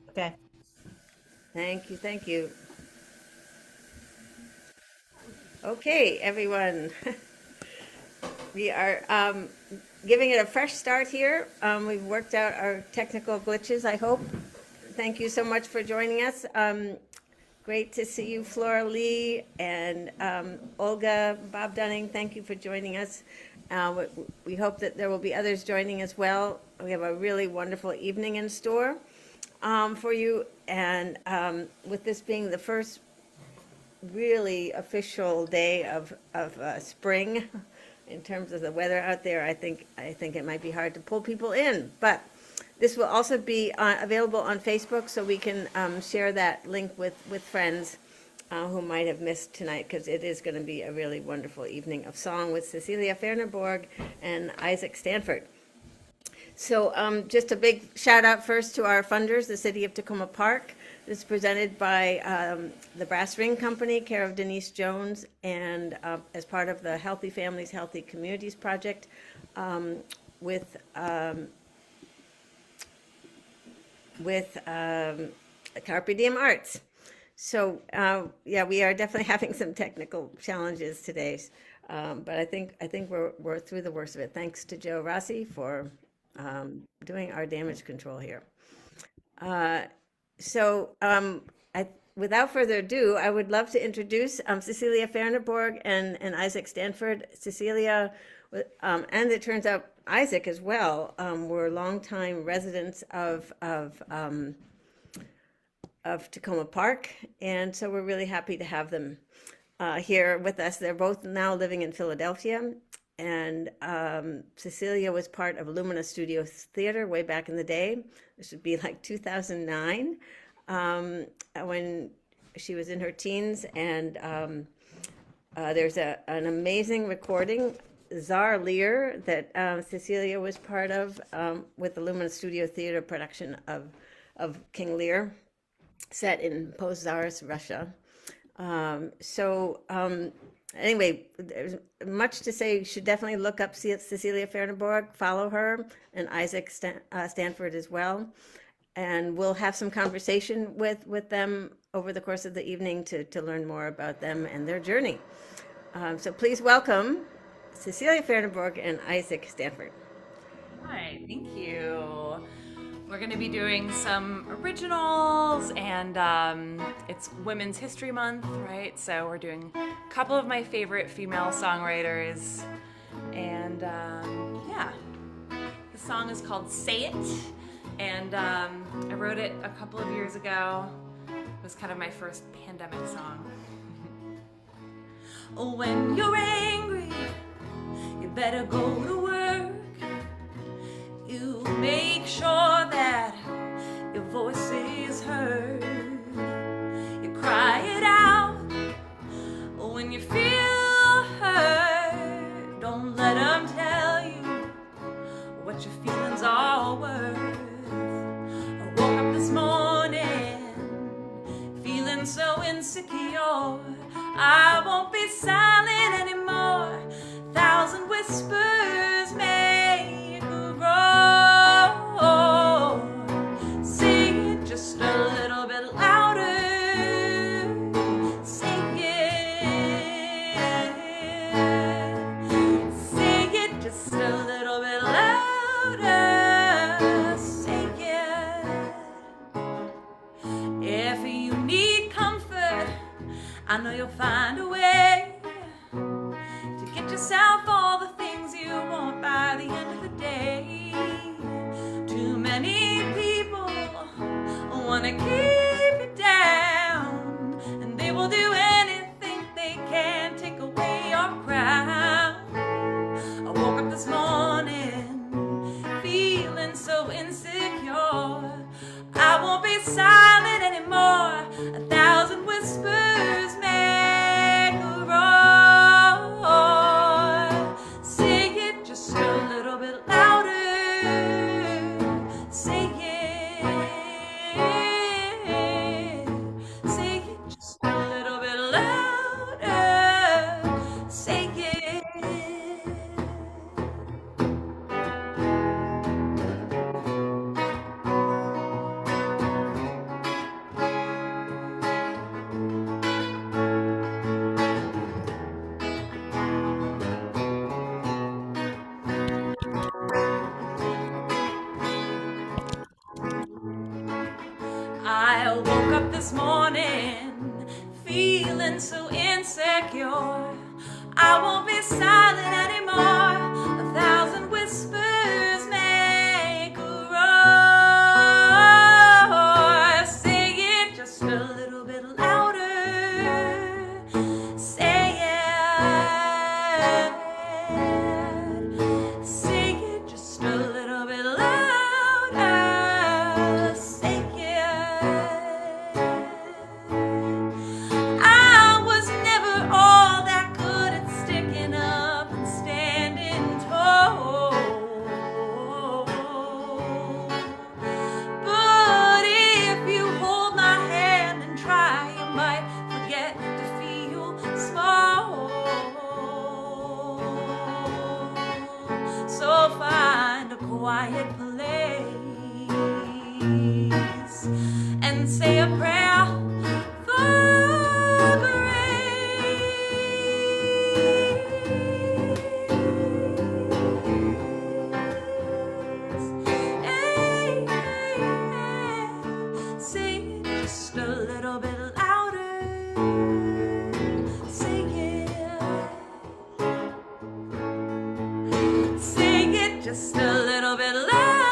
Okay. Thank you. Thank you. Okay, everyone. We are giving it a fresh start here. We've worked out our technical glitches, I hope. Thank you so much for joining us. Great to see you, Flora Lee and Olga, Bob Dunning. Thank you for joining us. We hope that there will be others joining as well. We have a really wonderful evening in store for you. And with this being the first really official day of spring in terms of the weather out there, I think it might be hard to pull people in. But this will also be available on Facebook, so we can share that link with friends who might have missed tonight, because it is going to be a really wonderful evening of song with Cecilia Fernerborg and Isaac Stanford. So just a big shout out first to our funders, the City of Tacoma Park. This is presented by the Brass Ring Company, care of Denise Jones, and as part of the Healthy Families, Healthy Communities Project with Carpe Diem Arts. So yeah, we are definitely having some technical challenges today, but I think we're through the worst of it. Thanks to Joe Rossi for doing our damage control here. Uh, so, without further ado, I would love to introduce Cecilia Fernerborg and Isaac Stanford. Cecilia, and it turns out Isaac as well, were longtime residents of Tacoma Park, and so we're really happy to have them here with us. They're both now living in Philadelphia, and Cecilia was part of Lumina Studio Theater way back in the day. This would be like 2009, when she was in her teens, and there's an amazing recording, Czar Lear, that Cecilia was part of with the Lumina Studio Theater production of King Lear, set in post-Tsarist Russia. Anyway, there's much to say. You should definitely look up Cecilia Fernerborg, follow her, and Isaac Stanford as well. And we'll have some conversation with them over the course of the evening to learn more about them and their journey. So please welcome Cecilia Fernerborg and Isaac Stanford. Hi, thank you. We're going to be doing some originals, and it's Women's History Month, right? So we're doing a couple of my favorite female songwriters, and yeah, the song is called "Say It," and I wrote it a couple of years ago. It was kind of my first pandemic song. When you're angry, you better go to work. You make sure that your voice is heard. You cry it out when you feel hurt. Don't let them tell you what your feelings are worth. I woke up this morning feeling so insecure. I won't be silent anymore. Thousand whispers make a roar. Sing it just a little bit louder. Sing it. Sing it just a little bit louder. Sing it. If you need comfort, I know you'll find a way to get yourself all the things you want by the end of the day. Too many people want to keep you down, and they will do anything they can take away your crown. I woke up this morning feeling so insecure. I won't be silent anymore. A thousand whispers make a roar. Sing it just a little bit louder. Sing it. Sing it just a little bit louder. Sing it. I woke up this morning feeling so insecure. I won't be silent anymore. 1,000 whispers make a roar. Say it just a little bit louder. Say it. Say it just a little bit louder. Say it. I was never all that good at sticking up and standing tall. But if you hold my hand and try, you might forget to feel small. So find a quiet place and say a prayer for grace. Hey, hey, hey. Say it just a little bit louder. Say it. Say it just a little bit louder.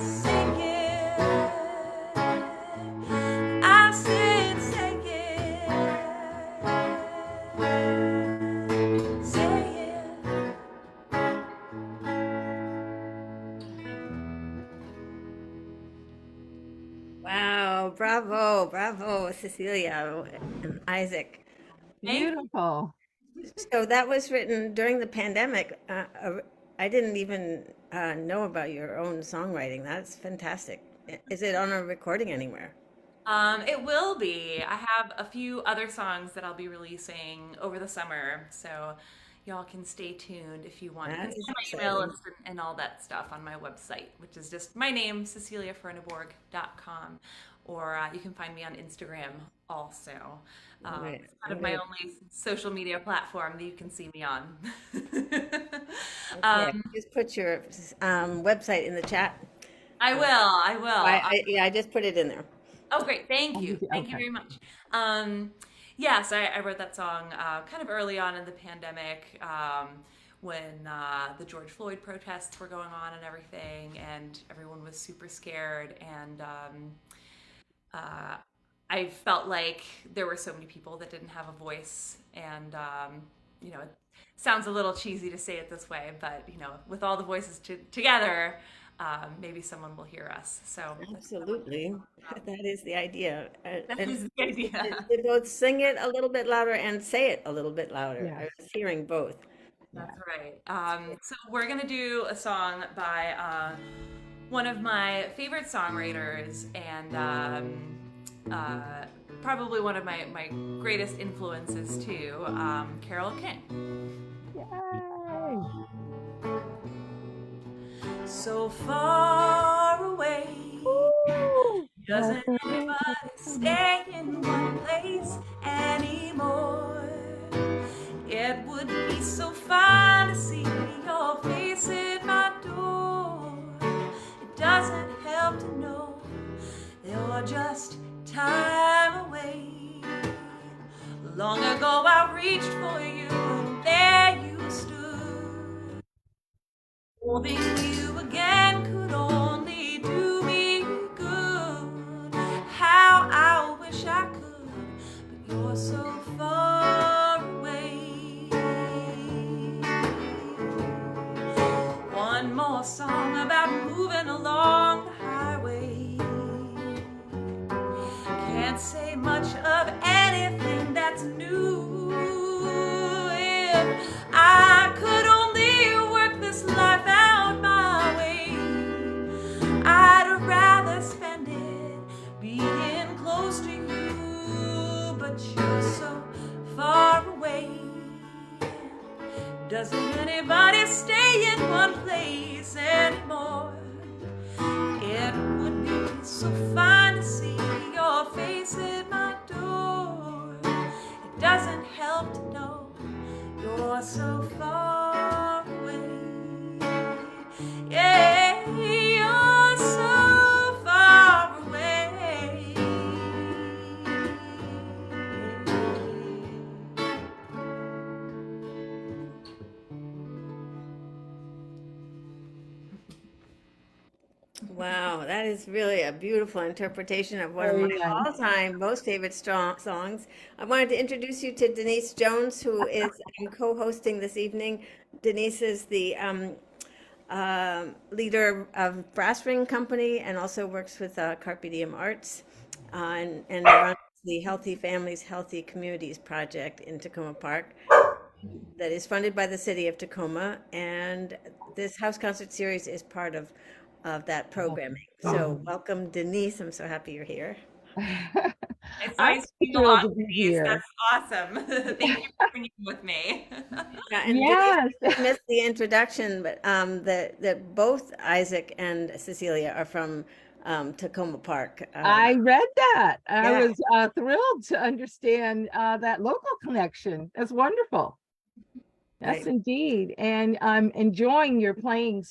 Sing it. I said, sing it. Say it. Wow, bravo, bravo, Cecilia and Isaac. Beautiful. So that was written during the pandemic. I didn't even know about your own songwriting. That's fantastic. Is it on a recording anywhere? It will be. I have a few other songs that I'll be releasing over the summer, so y'all can stay tuned if you want. You can That see is my email exciting. and all that stuff on my website, which is just my name, ceciliafernaborg.com. Or you can find me on Instagram also. Right. It's kind of my only social media platform that you can see me on. Okay. Just put your website in the chat. I will. I will. Yeah, I just put it in there. Oh, great. Thank you. Okay. Thank you very much. Yes, I wrote that song kind of early on in the pandemic when the George Floyd protests were going on and everything, and everyone was super scared. And I felt like there were so many people that didn't have a voice. And, it sounds a little cheesy to say it this way, but, with all the voices together, maybe someone will hear us. So Absolutely. That is the idea. that And is the idea. they both sing it a little bit louder and say it a little bit louder. I Yes. was hearing both. That's right. So we're gonna do a song by one of my favorite songwriters and probably one of my greatest influences too, Carole King. Yay. So far away, Woo. doesn't anybody stay in one place anymore? It would be so fine to see your face at my door. It doesn't help to know you're just time away. Long ago I reached for you and there you stood. Holding you again could only do me good. How I wish I could, but you're so far away. One more song about moving along the highway. Can't say much of anything that's new. If I could only work this life out my way, I'd rather spend it being close to you. But you're so far away. Doesn't anybody stay in one place anymore? It would be so fine to see your face at my door. It doesn't help to know you're so far away. Yeah, you're so far Wow, that is really a beautiful interpretation of one of my Very nice. all-time most favorite songs. I wanted to introduce you to Denise Jones, who is co-hosting this evening. Denise is the leader of Brass Ring Company and also works with Carpe Diem Arts and runs the Healthy Families, Healthy Communities project in Tacoma Park that is funded by the city of Tacoma. And this house concert series is part of that programming. So welcome, Denise. I'm so happy you're here. I saw I'm you sing a thrilled lot, to be Denise. here. That's awesome. Thank you for singing with me. Yeah, and Denise, Yes, I missed the introduction, but that both Isaac and Cecilia are from Tacoma Park. I read that. I Yeah, was thrilled to understand that local connection. That's wonderful. Yes, right. indeed. And I'm enjoying your playing and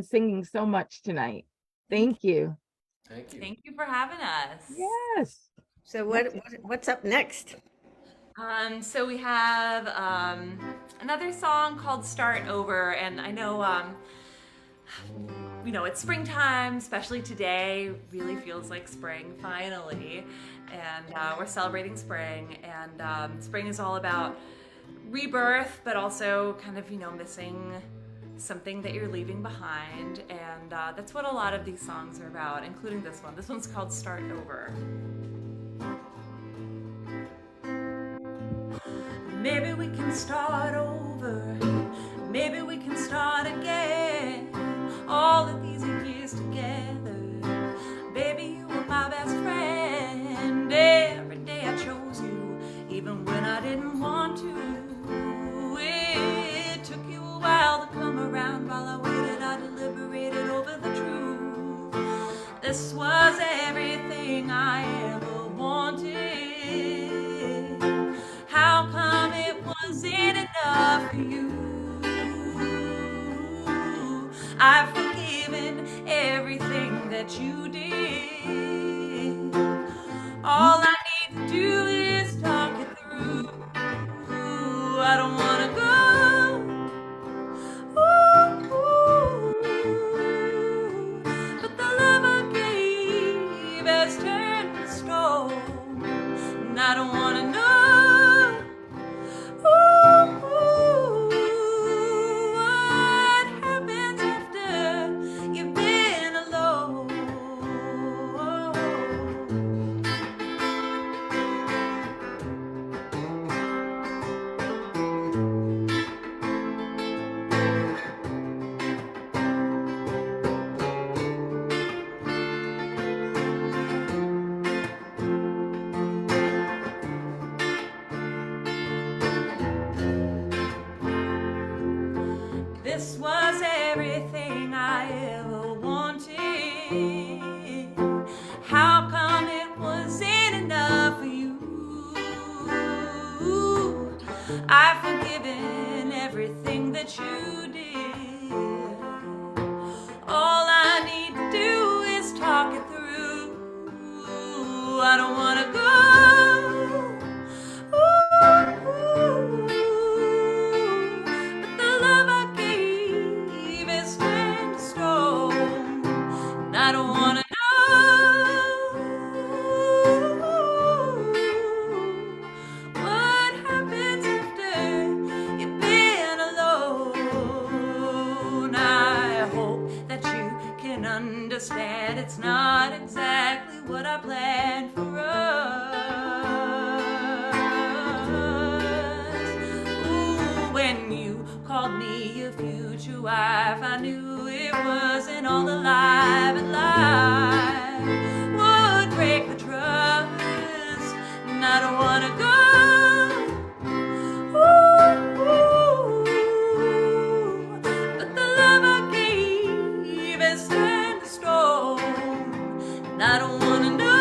singing so much tonight. Thank you. Thank you. Thank you for having us. Yes. So Yes. what's up next? So we have another song called "Start Over," and I know, it's springtime, especially today. Really feels like spring finally, and we're celebrating spring. And spring is all about rebirth, but also kind of missing something that you're leaving behind, and that's what a lot of these songs are about, including this one. This one's called "Start Over." Maybe we can start over. Maybe we can start again. All of these years together. Baby, you were my best friend. Every day I chose you, even when I didn't want to. It took you a while to come around. While I waited, I deliberated over the truth. This was everything I ever wanted. How come it wasn't enough for you? I've forgiven everything that you did. All I need to do is talk it through. I don't wanna go. But the love I gave has turned to stone. And I don't wanna know. What happens after you've been alone? This was everything I ever wanted. How come it wasn't enough for you? I've forgiven everything that you did. All I need to do is talk it through. I don't wanna go. But the love I gave is turned to stone. And I don't wanna know. What happens after you've been alone? I hope that you can understand it's not exactly what I planned for us. Ooh, when you called me your future wife, I knew it wasn't all a lie, but life would break the trust. And I don't wanna go. But the love I gave has turned to stone. And I don't wanna know.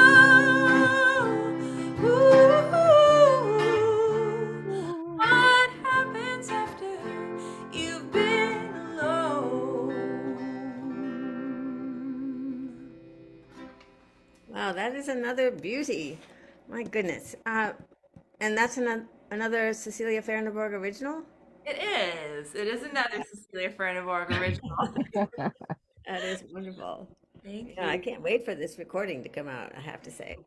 What happens after you've been alone? Wow, that is another beauty. My goodness. And that's another Cecilia Fahrenborg original? It is. It is another Cecilia Fernborg original. That is wonderful. Thank Yeah, I you. can't wait for this recording to come out, I have to say.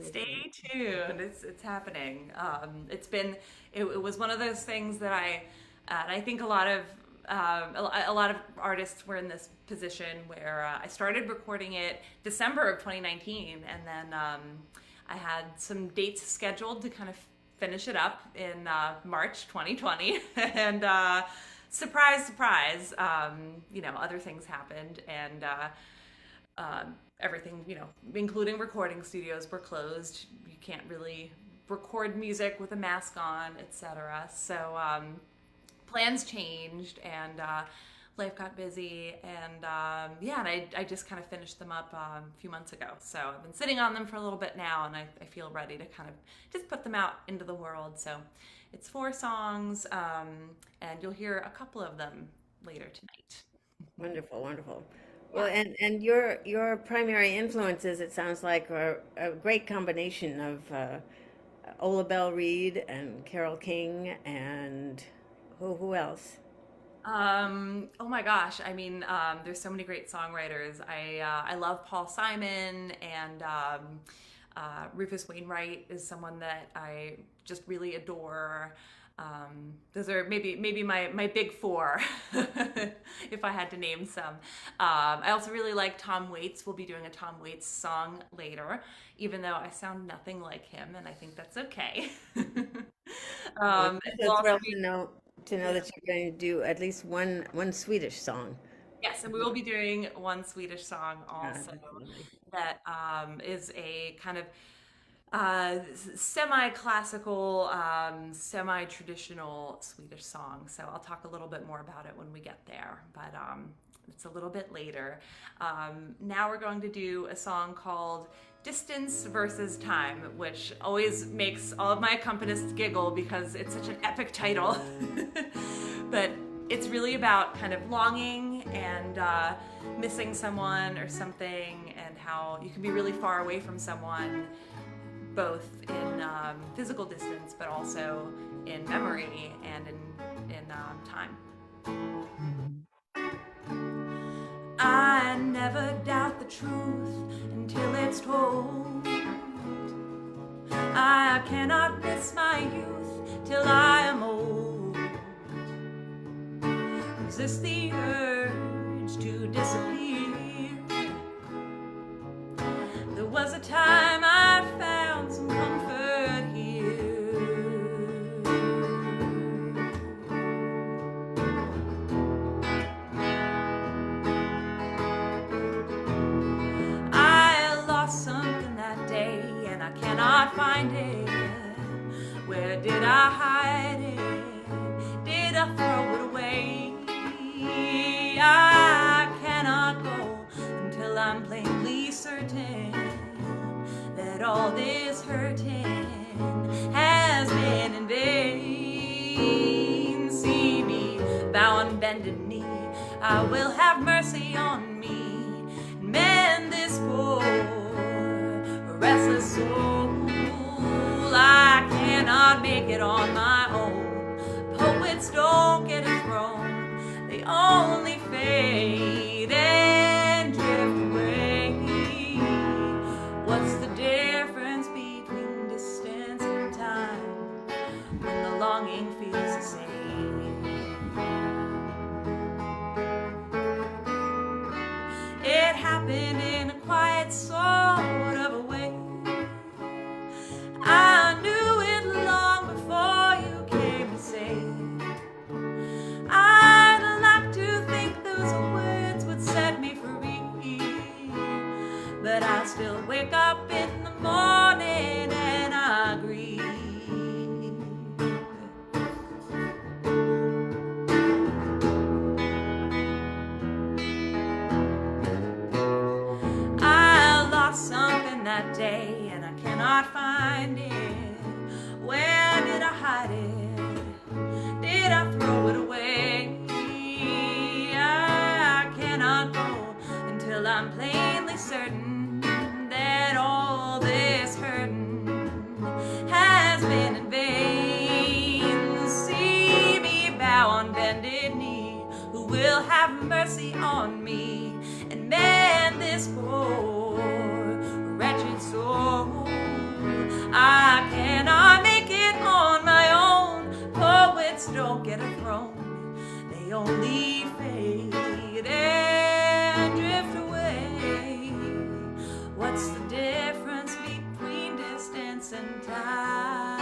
Stay tuned. It's happening. It was one of those things that I think a lot of a lot of artists were in this position where I started recording it December of 2019, and then I had some dates scheduled to kind of finish it up in March 2020, and surprise, surprise, other things happened, and everything, including recording studios, were closed. You can't really record music with a mask on, etc. So plans changed, and life got busy, and and I just kind of finished them up a few months ago. So I've been sitting on them for a little bit now, and I feel ready to kind of just put them out into the world. So it's 4 songs, and you'll hear a couple of them later tonight. Wonderful, wonderful. Well, and your primary influences, it sounds like, are a great combination of Ola Belle Reed and Carole King and who else? Oh my gosh. I mean, there's so many great songwriters. I love Paul Simon, and Rufus Wainwright is someone that I just really adore. Those are maybe my big 4, if I had to name some. I also really like Tom Waits. We'll be doing a Tom Waits song later, even though I sound nothing like him, and I think that's okay. Well, I'm We'll so also thrilled be to know that you're going to do at least one Swedish song. Yes, and we will be doing one Swedish song also That's lovely. that is a kind of semi-classical, semi-traditional Swedish song. So I'll talk a little bit more about it when we get there, but it's a little bit later. Now we're going to do a song called Distance versus Time, which always makes all of my accompanists giggle because it's such an epic title. But it's really about kind of longing and missing someone or something, and how you can be really far away from someone, both in physical distance, but also in memory and in time. I never doubt the truth until it's told. I cannot miss my youth till I am old. Resist the urge to disappear. There was a time I found some comfort here. I lost something that day, and I cannot find it. Where did I hide it? Did I throw it away? I cannot go until I'm plainly certain that all this hurting has been in vain. See me bow on bended knee, I will have mercy on me and mend this poor restless soul. I cannot make it on my own. Poets don't get a throne, they only fade and drift away. What's the difference between distance and time when the longing feels the same? It happened in a quiet sort of a way. I knew it long before you came to say. I'd like to think those words would set me free, but I'll still wake up in the morning and I grieve. I lost something that day and I cannot find it. Where did I hide it? Did I throw it away? I cannot go until I'm plainly certain that all this hurting has been in vain. See me bow on bended knee, who will have have mercy on me and mend this poor, wretched soul. I cannot make it on my own. Poets don't get a throne, they only fade and drift away. What's the difference between distance and time?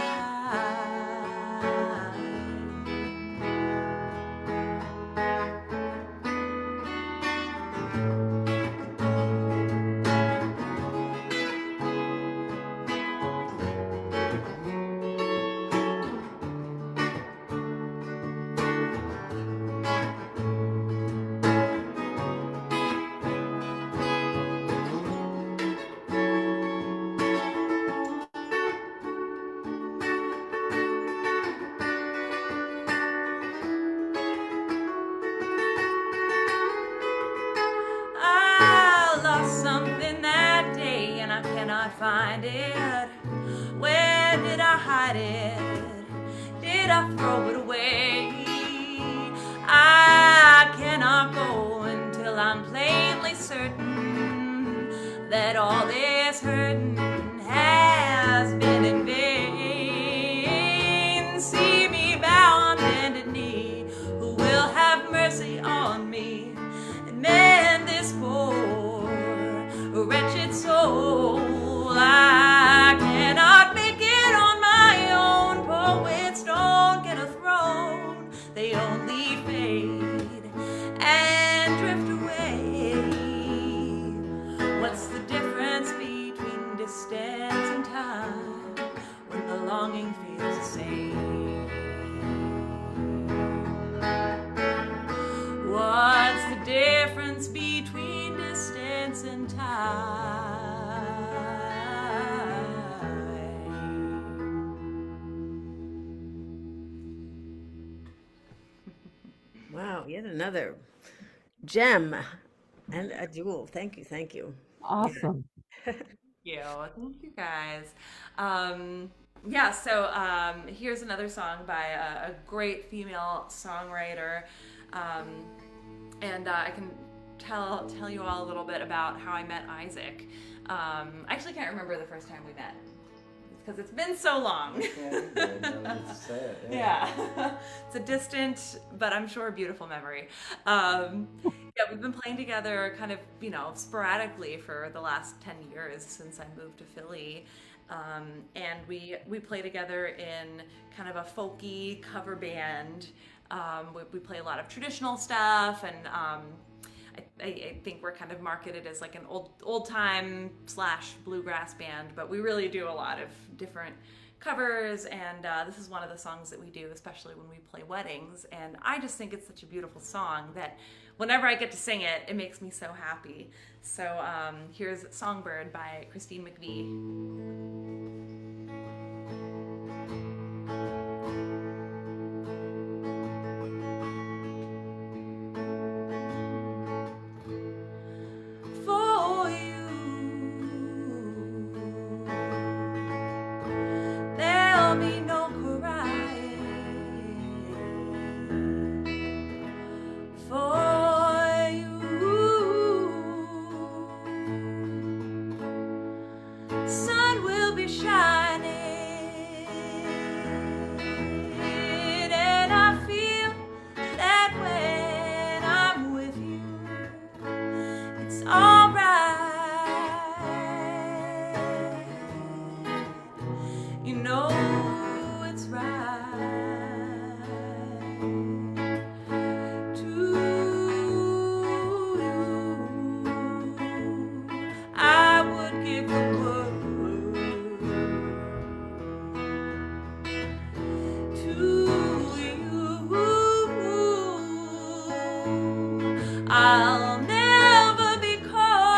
I lost something that day and I cannot find it. Where did I hide it? Did I throw it away? I cannot go until I'm plainly certain that all this hurting has been in vain. See me bow on bended knee, who will have mercy on me and mend this poor, wretched soul. I cannot make it on my own. Poets don't get a throne, they only fade and drift away. What's the difference between distance and time when the longing feels the same? What's the difference between distance and time? Wow, yet another gem and a jewel. Thank you, thank you. Awesome. Thank you guys. Here's another song by a great female songwriter, and I can tell you all a little bit about how I met Isaac. I actually can't remember the first time we met because it's been so long. Yeah, it's a distant, but I'm sure beautiful memory. We've been playing together kind of, sporadically for the last 10 years since I moved to Philly. And we play together in kind of a folky cover band. We play a lot of traditional stuff, and I think we're kind of marketed as like an old time / bluegrass band, but we really do a lot of different covers, and this is one of the songs that we do, especially when we play weddings. And I just think it's such a beautiful song that whenever I get to sing it, it makes me so happy. So here's Songbird by Christine McVie. I'll never be cold.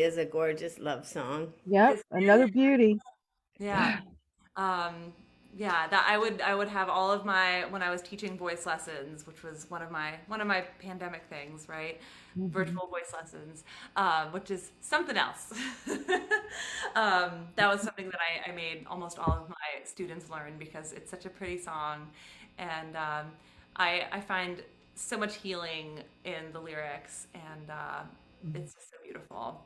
is a gorgeous love song. Yep, another beauty. Yeah. Um, yeah, that I would have all of my when I was teaching voice lessons, which was one of my pandemic things, right? Mhm. Virtual voice lessons, which is something else. That was something that I made almost all of my students learn because it's such a pretty song, and I find so much healing in the lyrics, and it's just so beautiful.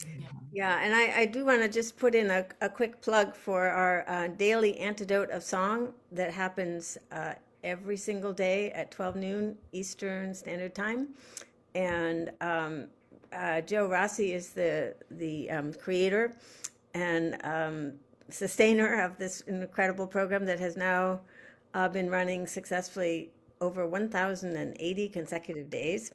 Yeah. Yeah, and I do want to just put in a quick plug for our daily antidote of song that happens every single day at 12 noon Eastern Standard Time. And Joe Rossi is the creator and sustainer of this incredible program that has now been running successfully over 1,080 consecutive days.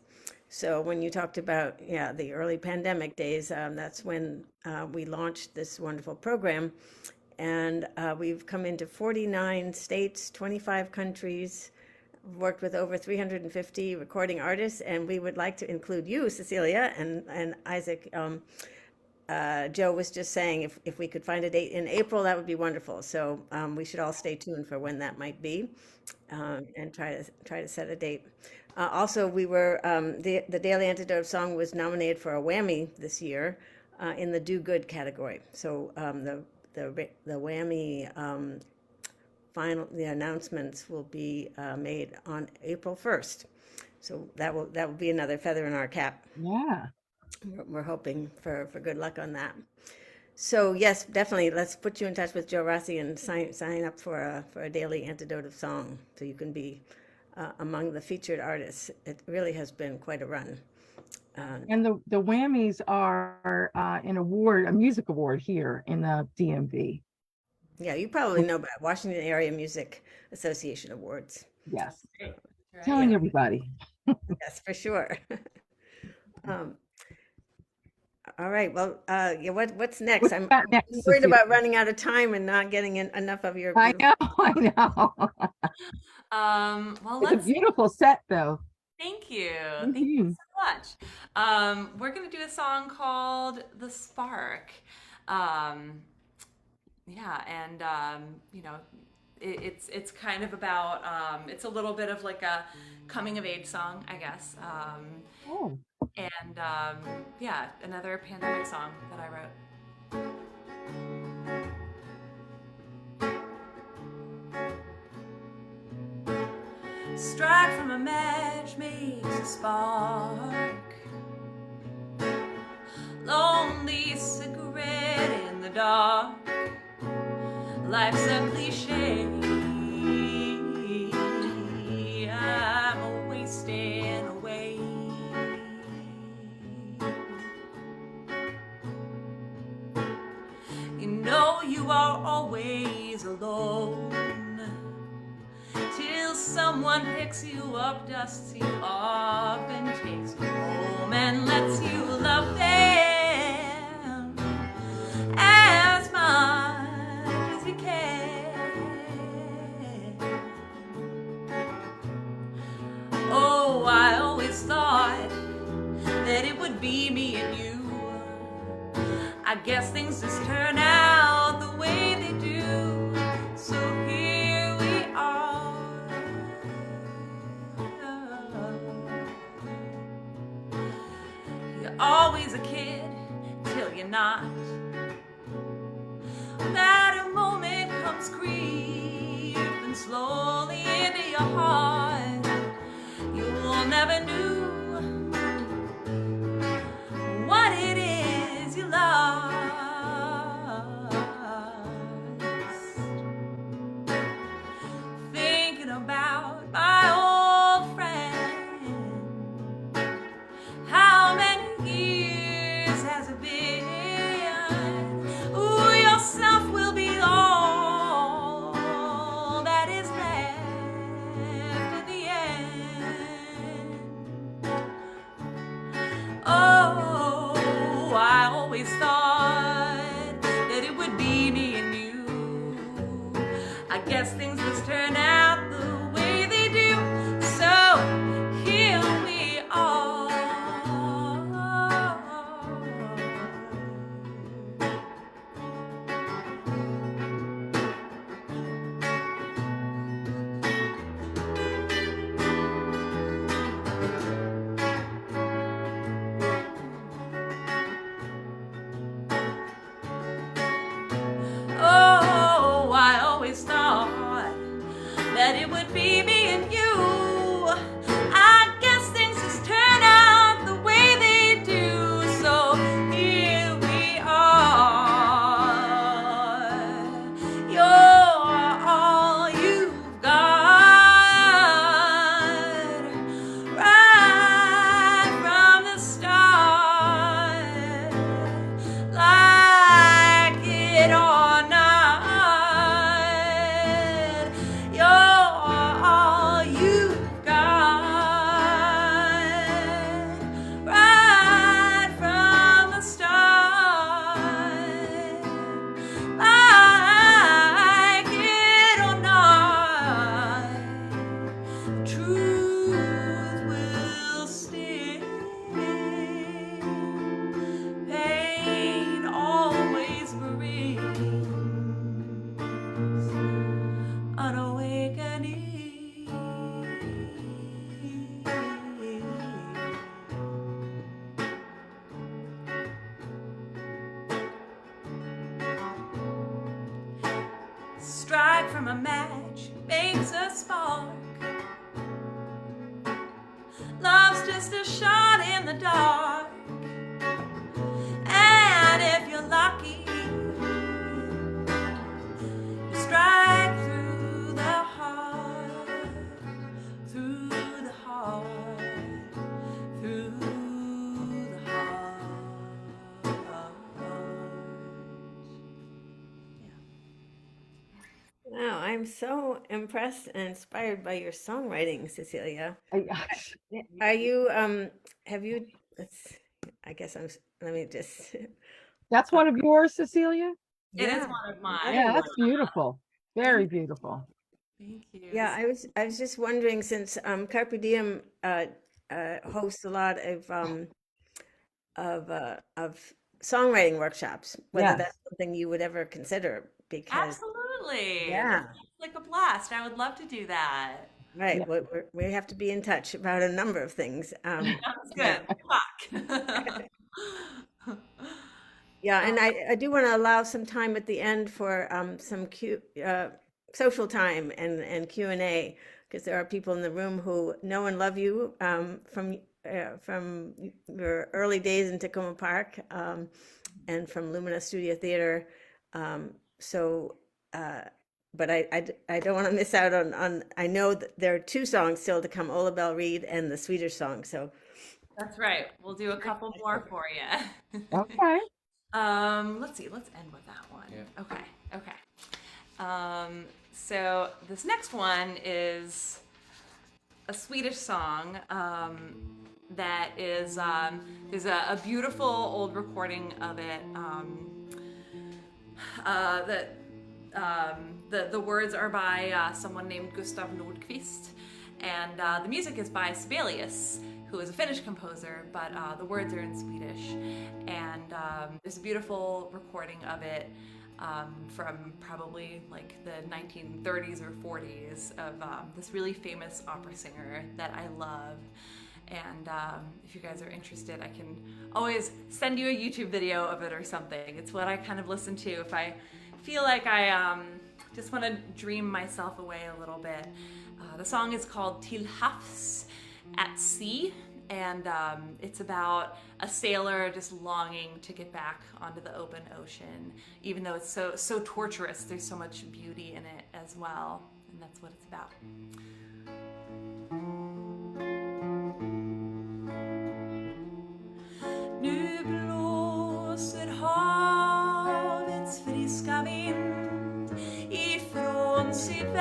So when you talked about, yeah, the early pandemic days, that's when we launched this wonderful program. And we've come into 49 states, 25 countries, worked with over 350 recording artists, and we would like to include you, Cecilia, and Isaac. Joe was just saying if we could find a date in April, that would be wonderful. So we should all stay tuned for when that might be, and try to set a date. Also, we were the Daily Antidote song was nominated for a Whammy this year in the Do Good category. So the Whammy the announcements will be made on April 1st. So that will be another feather in our cap. Yeah. We're hoping for good luck on that. So yes, definitely, let's put you in touch with Joe Rossi and sign up for a daily antidote of song, so you can be among the featured artists. It really has been quite a run. And the Whammies are a music award here in the DMV. Yeah, you probably know about Washington Area Music Association Awards. Yes. Right. Right. Telling everybody. Yes, for sure. All right. Well, yeah. What's next? What's I'm that next, worried Cecilia? about running out of time and not getting enough of your. I know, I know. Well, It's a let's beautiful set, though. thank you. Thank you Mhm. so much. We're gonna do a song called "The Spark." Yeah, and it's kind of about it's a little bit of like a coming of age song, I guess. Oh, And yeah, another pandemic song that I wrote. Strike from a match makes a spark. Lonely cigarette in the dark. Life's a cliche. I'm wasting away. You know you are always alone till someone picks you up, dusts you off, and takes you home and lets you love them as much as you can. Oh, I always thought that it would be me and you. I guess things just turn out the way they do. So here we are. You're always a kid till you're not. That a moment comes creeping slowly into your heart. You will never knew what it is you lost. Thinking about my old friend. How many years has it been? Ooh, yourself will be all that is left in the end. Oh, I always thought that it would be me and you. I guess things just turn out the way they do. So here we are. strike from a match makes a spark. Love's just a shot in the dark. And if you're lucky, you strike through the heart, through the heart, through the heart. Wow, I'm so impressed and inspired by your songwriting, Cecilia. Are you, have you, let's, I guess let me just, That's one of yours, Cecilia? It is yeah, one of mine. Yeah, that's beautiful. Very beautiful. Thank you. yeah, I was just wondering, since Carpe Diem hosts a lot of songwriting workshops, whether Yes. that's something you would ever consider, because, Absolutely. yeah, That sounds like a blast. I would love to do that. right, Yeah. we have to be in touch about a number of things. Sounds Yeah. good. Fuck. Yeah, and I do want to allow some time at the end for some social time and Q&A, because there are people in the room who know and love you from your early days in Tacoma Park, and from Lumina Studio Theater. So, but I don't want to miss out on, I know that there are two songs still to come, Ola Belle Reed and the Swedish song. So That's right. We'll do a couple more for you. Okay. Let's see. Let's end with that one. Yeah. Okay. Okay. So this next one is a Swedish song that is there's a beautiful old recording of it that the words are by someone named Gustav Nordqvist, and the music is by Sibelius, who is a Finnish composer, but the words are in Swedish. And there's a beautiful recording of it from probably like the 1930s or 40s of this really famous opera singer that I love. And if you guys are interested, I can always send you a YouTube video of it or something. It's what I kind of listen to if I feel like I just want to dream myself away a little bit. The song is called Till havs, at sea, and it's about a sailor just longing to get back onto the open ocean, even though it's so torturous. There's so much beauty in it as well, and that's what it's about. Nu blåser havets friska vind ifrån sydväst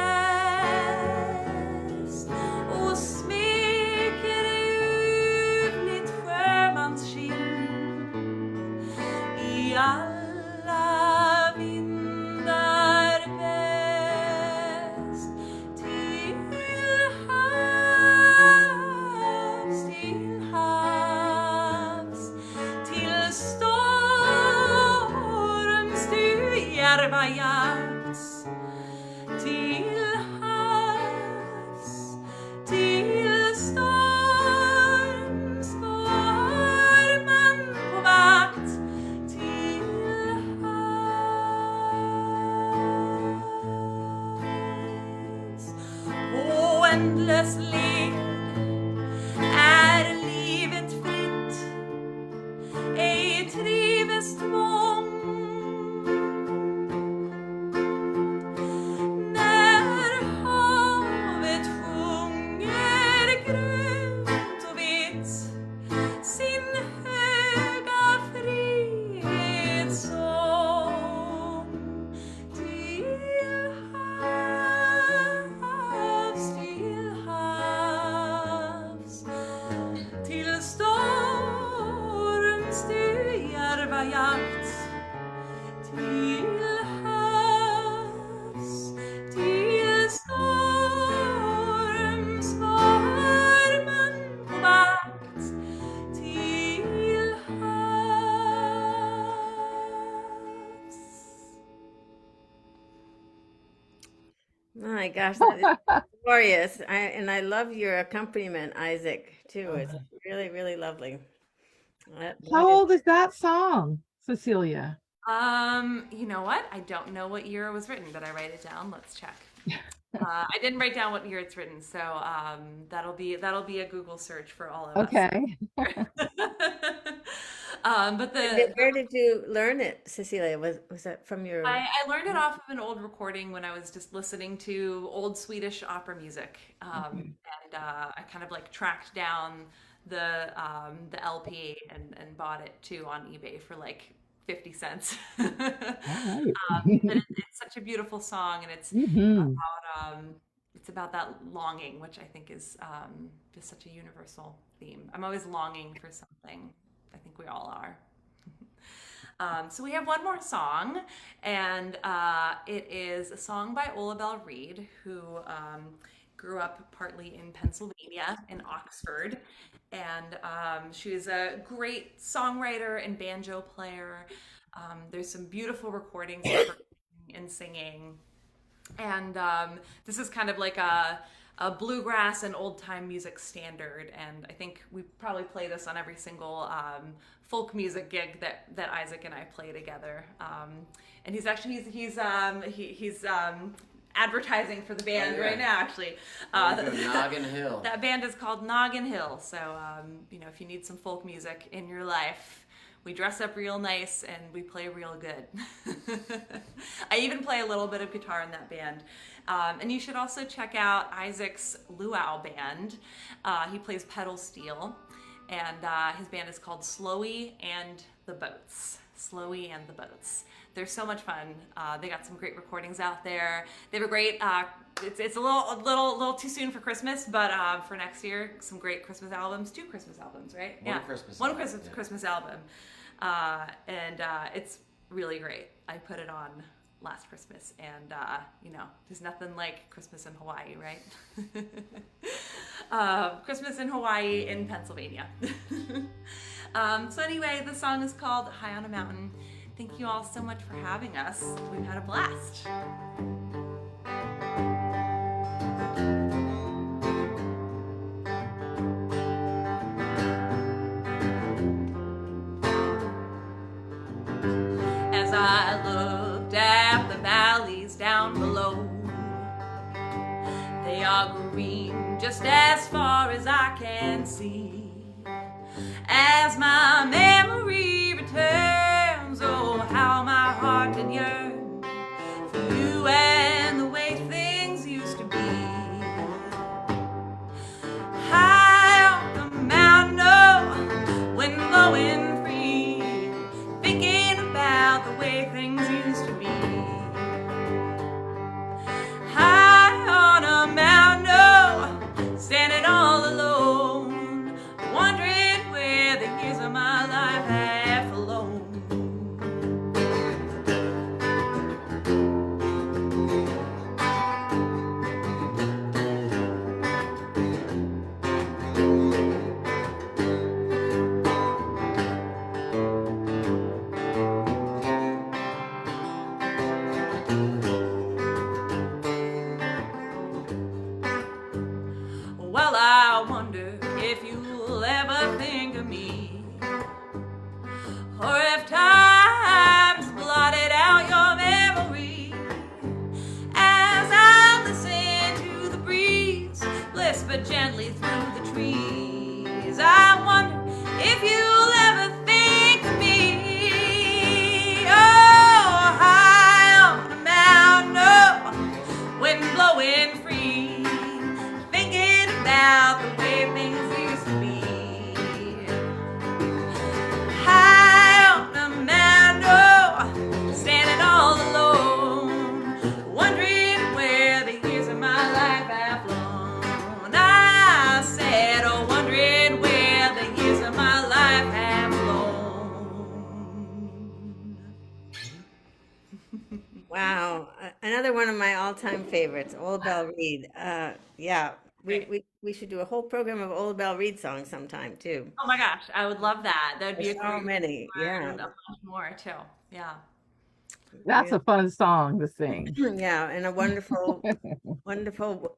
och smeker ljuvligt sjömanskinn i alla vindar väst. Till havs, till havs, till storms du djärva jakts. Till havs, till storms var man på vakt. Till havs, på ändlös led är livet fritt, ej trives tvång. När havet sjunger grönt och vitt sin höga frihetssång. Till havs, till havs, till storms du djärva jakt. Till havs, till storms var man på vakt. Till havs. my gosh, that is glorious. And I love your accompaniment, Isaac, too. It's really, really lovely. That How is- old is that song, Cecilia? You know what? I don't know what year it was written. Did I write it down? Let's check. I didn't write down what year it's written, so that'll be a Google search for all of us. Okay. But the Where did you learn it, Cecilia? Was that from your? I learned it off of an old recording when I was just listening to old Swedish opera music, Okay. and I kind of like tracked down the LP and bought it too on eBay for like 50 cents. All right. But it's such a beautiful song, and Hmm. it's about that longing, which I think is just such a universal theme. I'm always longing for something. I think we all are. So we have one more song, and it is a song by Ola Belle Reed, who grew up partly in Pennsylvania, in Oxford, and she is a great songwriter and banjo player. There's some beautiful recordings of her and singing. And this is kind of like a bluegrass and old time music standard. And I think we probably play this on every single folk music gig that Isaac and I play together. And he's actually he's advertising for the band yeah. right now. Actually, Noggin Hill. that band is called Noggin Hill. So if you need some folk music in your life, we dress up real nice and we play real good. I even play a little bit of guitar in that band. And you should also check out Isaac's luau band. He plays pedal steel, and his band is called Slowy and the Boats. Slowy and the Boats. They're so much fun. They got some great recordings out there. They have a great. It's a little too soon for Christmas, but for next year, some great Christmas albums. 2 Christmas albums, right? One Christmas One album, Christmas yeah. Christmas album, and it's really great. I put it on last Christmas, and there's nothing like Christmas in Hawaii, right? Christmas in Hawaii in Pennsylvania. So anyway, the song is called High on a Mountain. Thank you all so much for having us. We've had a blast. As I looked at the valleys down below, they are green just as far as I can see. As my memory returns, oh, how my heart did yearn for you and the way things used to be. High on the mountain, oh, wind blowing free, thinking about the way things used to be. High on a mountain, oh, standing all alone, wondering where the years of my life have flown. Well, I wonder if you'll ever think of me, or if time's blotted out your memory. As I listen to the breeze whisper gently through the trees, I wonder if you'll ever think of me. Oh, high on a mountain, oh, wind blowing free, thinking about the way things used to be. High on a mountain, oh, standing all alone, wondering where the years of my life have flown. I said, oh, wondering where the years of my life have flown. Wow, another one of my all-time favorites, Ola Belle Reed. Yeah, we should do a whole program of Ola Belle Reed songs sometime too. Oh my gosh, I would love that. That would be a There's so great many, learn yeah, a bunch more too. Yeah. That's a fun song to sing. yeah, and a wonderful, wonderful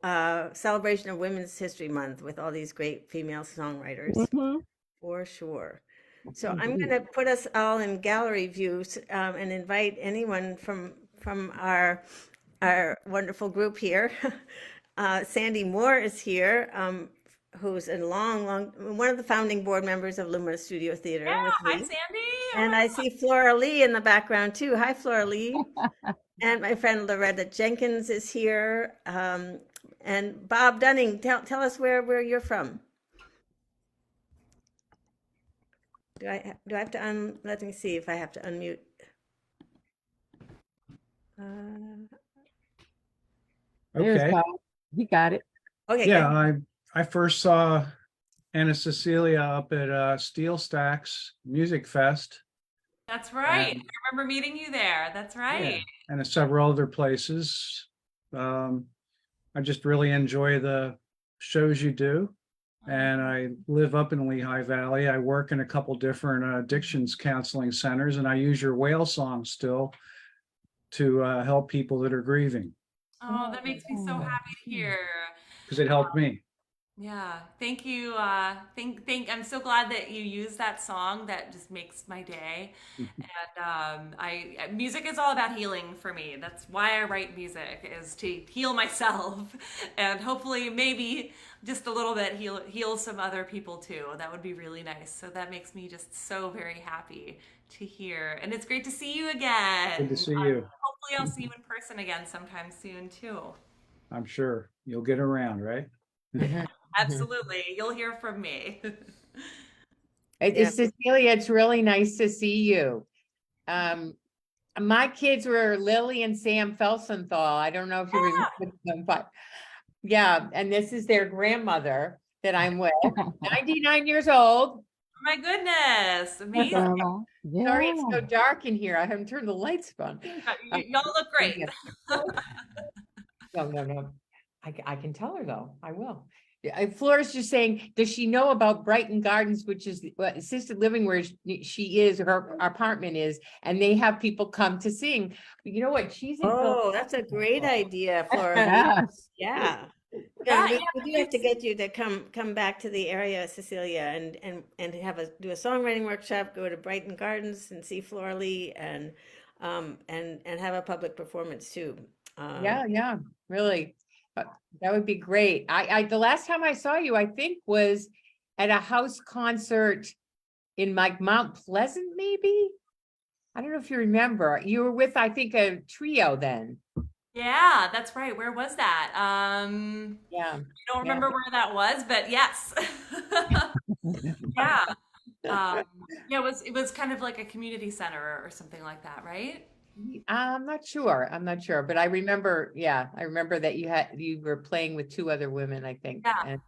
celebration of Women's History Month with all these great female songwriters, Mhm. for sure. So I'm going to put us all in gallery views and invite anyone from our wonderful group here. Sandy Moore is here, who's a one of the founding board members of Lumina Studio Theater Yeah, with hi me. Sandy. And I see Flora Lee in the background too. Hi, Flora Lee. And my friend Loretta Jenkins is here. And Bob Dunning, tell us where you're from. Do I have to let me see if I have to unmute. There's Okay. Bob. He got it. Okay. Yeah, good. I first saw Anna Cecilia up at Steel Stacks Music Fest. That's right. And- I remember meeting you there. That's right. And at several other places. I just really enjoy the shows you do. And I live up in Lehigh Valley. I work in a couple different addictions counseling centers, and I use your whale song still to help people that are grieving, Oh, that makes me so happy to hear. because it helped me. Yeah, thank you. I'm so glad that you use that song. That just makes my day. And music is all about healing for me. That's why I write music, is to heal myself, and hopefully maybe just a little bit heal some other people too. That would be really nice. So that makes me just so very happy to hear. And it's great to see you again. Good to see you. Hopefully I'll see you in person again sometime soon too. I'm sure you'll get around, right? Absolutely. You'll hear from me. Yeah. Cecilia, it's really nice to see you. My kids were Lily and Sam Felsenthal. I don't know if you remember them, but yeah, and this is their grandmother that I'm with, 99 years old. My goodness. Amazing. Sorry, it's so Yeah. dark in here. I haven't turned the lights on. Y'all look great. No. I can tell her though. I will. Yeah, Flora's just saying, does she know about Brighton Gardens, which is assisted living where she is, her apartment is, and they have people come to sing. But you know what? She's in Oh, that's a great idea, Flora. Yes. Yeah. Yeah, We do have to get you to come back to the area, Cecilia, and do a songwriting workshop, go to Brighton Gardens and see Flora Lee and have a public performance too. Yeah, really. That would be great. I the last time I saw you, I think, was at a house concert in like Mount Pleasant, maybe. I don't know if you remember. You were with, I think, a trio then. Yeah, that's right. Where was that? Yeah. I don't remember where that was, but yes. Yeah. Yeah, it was kind of like a community center or something like that, right? I'm not sure, but I remember, I remember that you were playing with two other women, I think. Yeah. And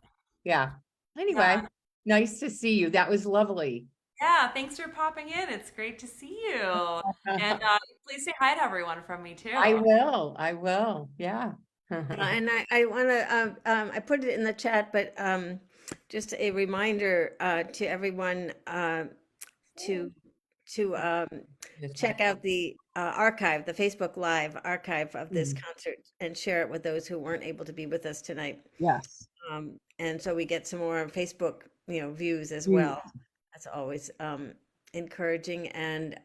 yeah. Anyway, Yeah. nice to see you. That was lovely. Yeah, thanks for popping in. It's great to see you. And please say hi to everyone from me too. I will. Yeah. And I want to, I put it in the chat, but just a reminder to everyone to check out the archive, the Facebook Live archive of this concert, and share it with those who weren't able to be with us tonight. Yes. And so we get some more Facebook, views as well. That's always encouraging. And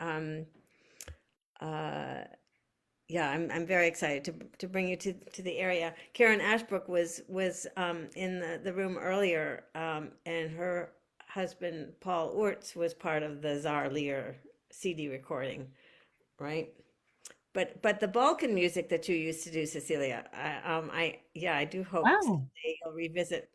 yeah, I'm very excited to bring you to the area. Karen Ashbrook was in the room earlier, and her husband Paul Orts was part of the Czar Lear CD recording, right? But the Balkan music that you used to do, Cecilia, I do hope Wow. someday you'll revisit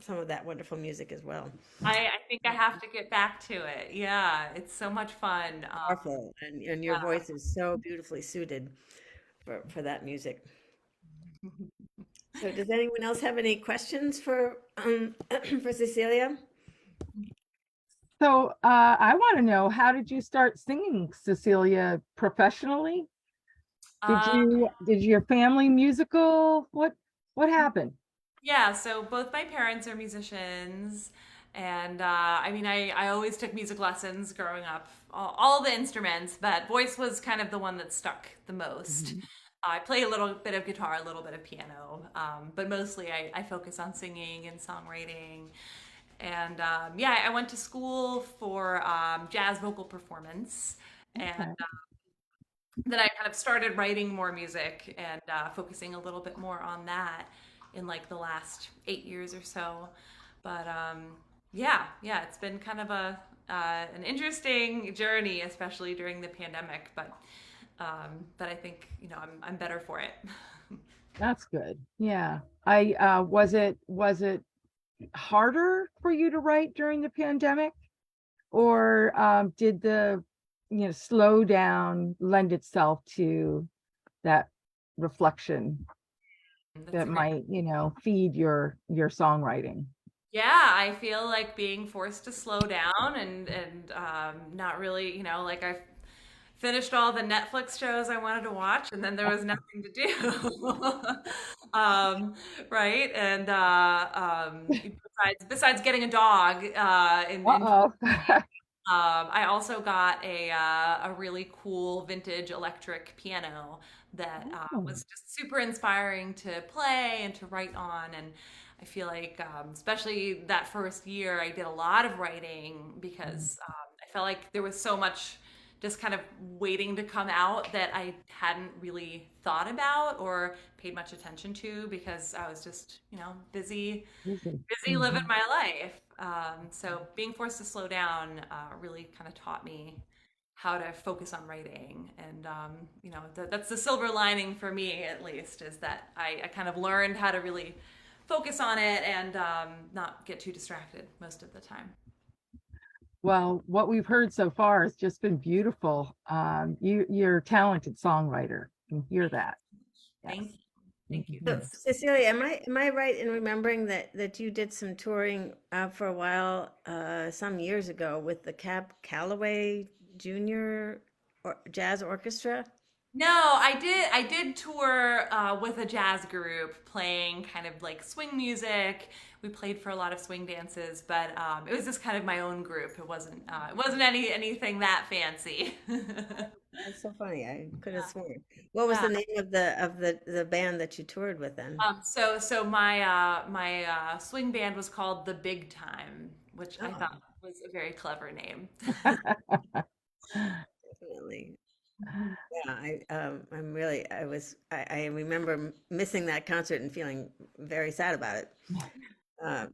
some of that wonderful music as well. I think I have to get back to it. Yeah, it's so much fun. Powerful, and your voice is so beautifully suited for that music. So does anyone else have any questions for for Cecilia? So I want to know, how did you start singing, Cecilia, professionally? Did your family musical? What happened? Yeah, so both my parents are musicians, and I mean, I always took music lessons growing up, all the instruments, but voice was kind of the one that stuck the most. I play a little bit of guitar, a little bit of piano, but mostly I focus on singing and songwriting. And yeah, I went to school for jazz vocal performance, and Okay. then I kind of started writing more music and focusing a little bit more on that in like the last 8 years or so. But yeah, it's been kind of a an interesting journey, especially during the pandemic. But I think I'm better for it. That's good. Yeah. I was it harder for you to write during the pandemic, or did the slow down lend itself to that reflection That's a that great. might feed your songwriting? Yeah, I feel like being forced to slow down and not really, like I finished all the Netflix shows I wanted to watch, and then there was nothing to do. Right? And besides getting a dog, Uh-oh. I also got a really cool vintage electric piano that Oh. was just super inspiring to play and to write on. And I feel like, especially that first year, I did a lot of writing because I felt like there was so much just kind of waiting to come out that I hadn't really thought about or paid much attention to because I was just, busy Easy. living Mhm. my life. So being forced to slow down really kind of taught me how to focus on writing. And, that's the silver lining for me, at least, is that I kind of learned how to really focus on it and not get too distracted most of the time. Well, what we've heard so far has just been beautiful. You're a talented songwriter. I can hear that. Thank Yes. you. Thank you. So, Mhm. Cecilia, am I right in remembering that you did some touring for a while some years ago with the Cab Calloway Junior Jazz Orchestra? No, I did tour with a jazz group playing kind of like swing music. We played for a lot of swing dances, but it was just kind of my own group. It wasn't anything that fancy. That's so funny. I could have sworn. What was Yeah. the name of the band that you toured with then? So my swing band was called The Big Time, which I Oh, thought was a very clever name. definitely. Yeah, I remember missing that concert and feeling very sad about it.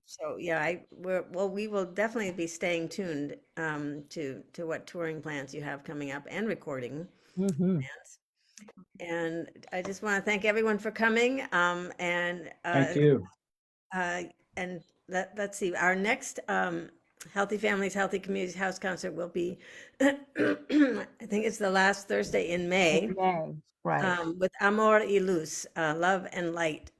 So yeah, we will definitely be staying tuned to what touring plans you have coming up and recording Mhm. plans. And I just want to thank everyone for coming. Thank you. Uh, and let's see, our next Healthy Families, Healthy Communities House concert will be, I think it's the last Thursday in May, Yay. Right. with Amor y Luz, Love and Light,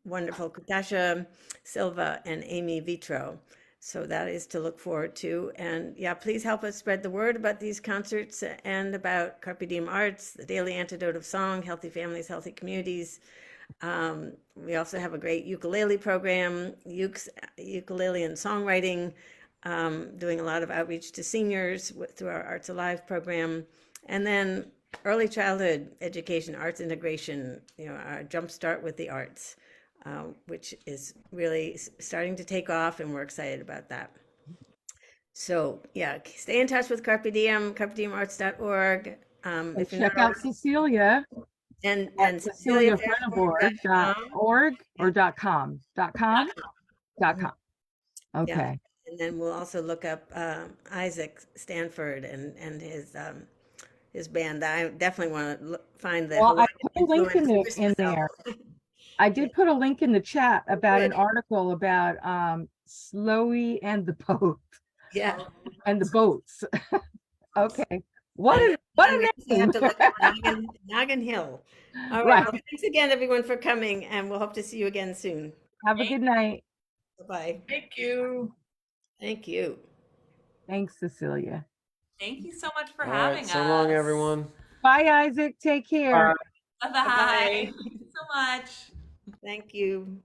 wonderful Katasha Silva and Amy Vitro. So that is to look forward to. And yeah, please help us spread the word about these concerts and about Carpe Diem Arts, the daily antidote of song, Healthy Families, Healthy Communities. We also have a great ukulele program, ukulele and songwriting, doing a lot of outreach to seniors through our Arts Alive program. And then early childhood education, arts integration, our Jump Start with the Arts, which is really starting to take off, and we're excited about that. So yeah, stay in touch with Carpe Diem, carpediemarts.org. And If you're check not out already, Cecilia and at Cecilia Vandenborg.com. ceciliafrenneborg.org or .com. .com? .com. Yeah, Okay. and then we'll also look up Isaac Stanford and his band. I definitely want to find the Well, I Hawaiian put a link in influenced Christmas there. album. I Yeah. did put a link in the chat about an Good. article about Slowy and the boat Yeah. and the boats. Okay. What And a what then we a also have name. to look at Noggin Hill. All right. Right. Well, thanks again, everyone, for coming, and we'll hope to see you again soon. Have a good night. Bye-bye. Thank you. Thank you. Thanks, Cecilia. Thank you so much for All having right, so long, us. everyone. Bye, Isaac. Take care. Bye. Bye-bye. Thank you so much. Thank you.